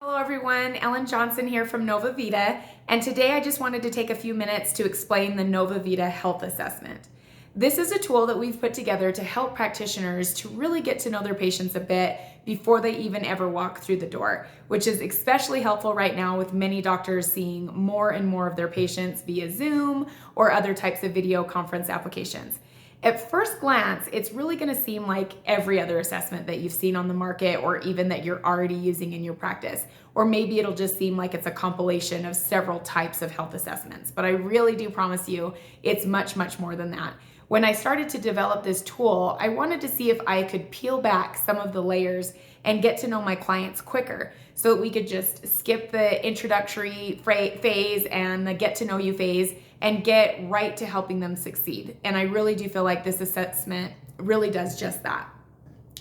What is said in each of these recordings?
Hello everyone, Ellen Johnson here from Nova Vita, and today I just wanted to take a few minutes to explain the Nova Vita Health Assessment. This is a tool that we've put together to help practitioners to really get to know their patients a bit before they even ever walk through the door, which is especially helpful right now with many doctors seeing more and more of their patients via Zoom or other types of video conference applications. At first glance, it's really going to seem like every other assessment that you've seen on the market or even that you're already using in your practice. Or maybe it'll just seem like it's a compilation of several types of health assessments. But I really do promise you it's much, much more than that. When I started to develop this tool, I wanted to see if I could peel back some of the layers and get to know my clients quicker so that we could just skip the introductory phase and the get to know you phase and get right to helping them succeed. And I really do feel like this assessment really does just that.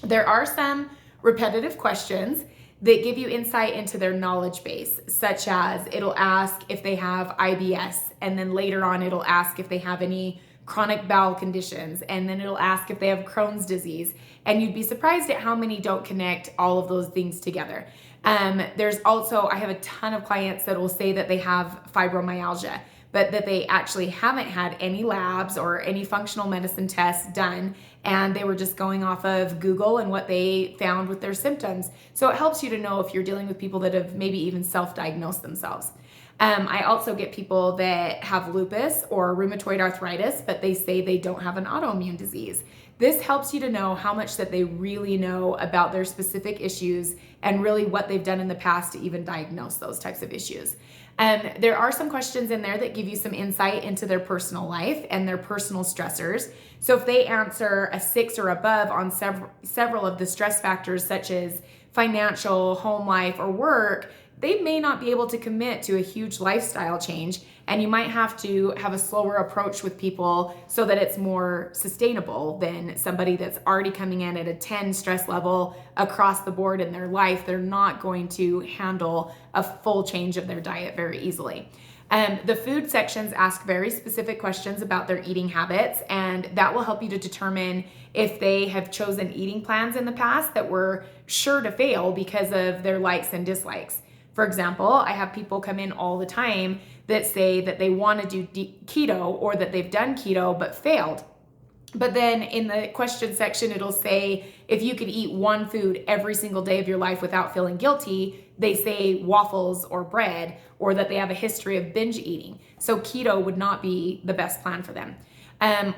There are some repetitive questions that give you insight into their knowledge base, such as it'll ask if they have IBS, and then later on it'll ask if they have any chronic bowel conditions, and then it'll ask if they have Crohn's disease. And you'd be surprised at how many don't connect all of those things together. There's also, I have a ton of clients that will say that they have fibromyalgia, but that they actually haven't had any labs or any functional medicine tests done, and they were just going off of Google and what they found with their symptoms. So it helps you to know if you're dealing with people that have maybe even self-diagnosed themselves. I also get people that have lupus or rheumatoid arthritis, but they say they don't have an autoimmune disease. This helps you to know how much that they really know about their specific issues and really what they've done in the past to even diagnose those types of issues. There are some questions in there that give you some insight into their personal life and their personal stressors. So if they answer a 6 or above on several of the stress factors, such as financial, home life, or work, they may not be able to commit to a huge lifestyle change, and you might have to have a slower approach with people so that it's more sustainable than somebody that's already coming in at a 10 stress level across the board in their life. They're not going to handle a full change of their diet very easily. The food sections ask very specific questions about their eating habits, and that will help you to determine if they have chosen eating plans in the past that were sure to fail because of their likes and dislikes. For example, I have people come in all the time that say that they want to do keto or that they've done keto but failed. But then in the question section, it'll say, if you could eat one food every single day of your life without feeling guilty, they say waffles or bread, or that they have a history of binge eating. So keto would not be the best plan for them.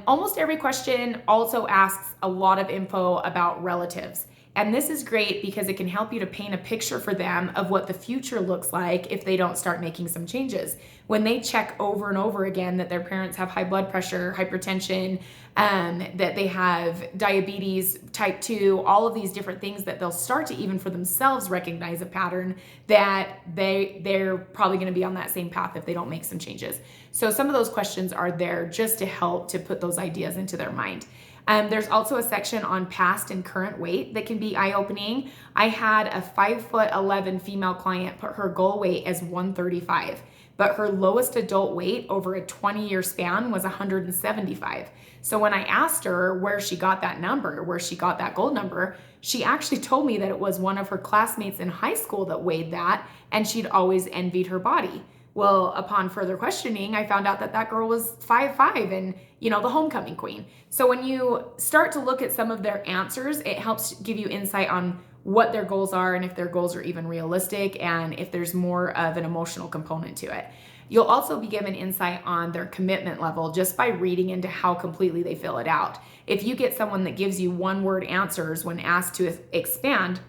Almost every question also asks a lot of info about relatives. And this is great because it can help you to paint a picture for them of what the future looks like if they don't start making some changes. When they check over and over again that their parents have high blood pressure, hypertension, that they have diabetes, type 2, all of these different things, that they'll start to even for themselves recognize a pattern that they're probably going to be on that same path if they don't make some changes. So some of those questions are there just to help to put those ideas into their mind. There's also a section on past and current weight that can be eye-opening. I had a 5'11" female client put her goal weight as 135, but her lowest adult weight over a 20-year span was 175. So when I asked her where she got that number, where she got that goal number, she actually told me that it was one of her classmates in high school that weighed that, and she'd always envied her body. Well, upon further questioning, I found out that that girl was 5'5" and, the homecoming queen. So when you start to look at some of their answers, it helps give you insight on what their goals are and if their goals are even realistic and if there's more of an emotional component to it. You'll also be given insight on their commitment level just by reading into how completely they fill it out. If you get someone that gives you one-word answers when asked to expand,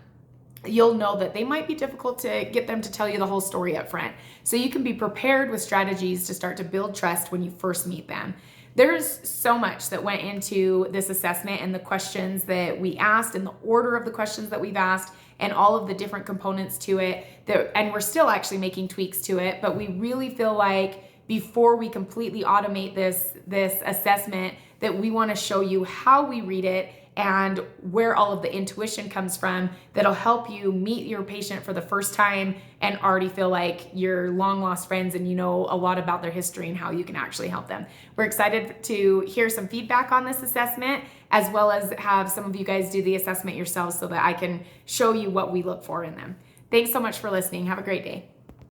you'll know that they might be difficult to get them to tell you the whole story up front. So you can be prepared with strategies to start to build trust when you first meet them. There's so much that went into this assessment and the questions that we asked and the order of the questions that we've asked and all of the different components to it, and we're still actually making tweaks to it, but we really feel like before we completely automate this assessment, that we want to show you how we read it and where all of the intuition comes from that'll help you meet your patient for the first time and already feel like you're long lost friends and you know a lot about their history and how you can actually help them. We're excited to hear some feedback on this assessment, as well as have some of you guys do the assessment yourselves so that I can show you what we look for in them. Thanks so much for listening. Have a great day.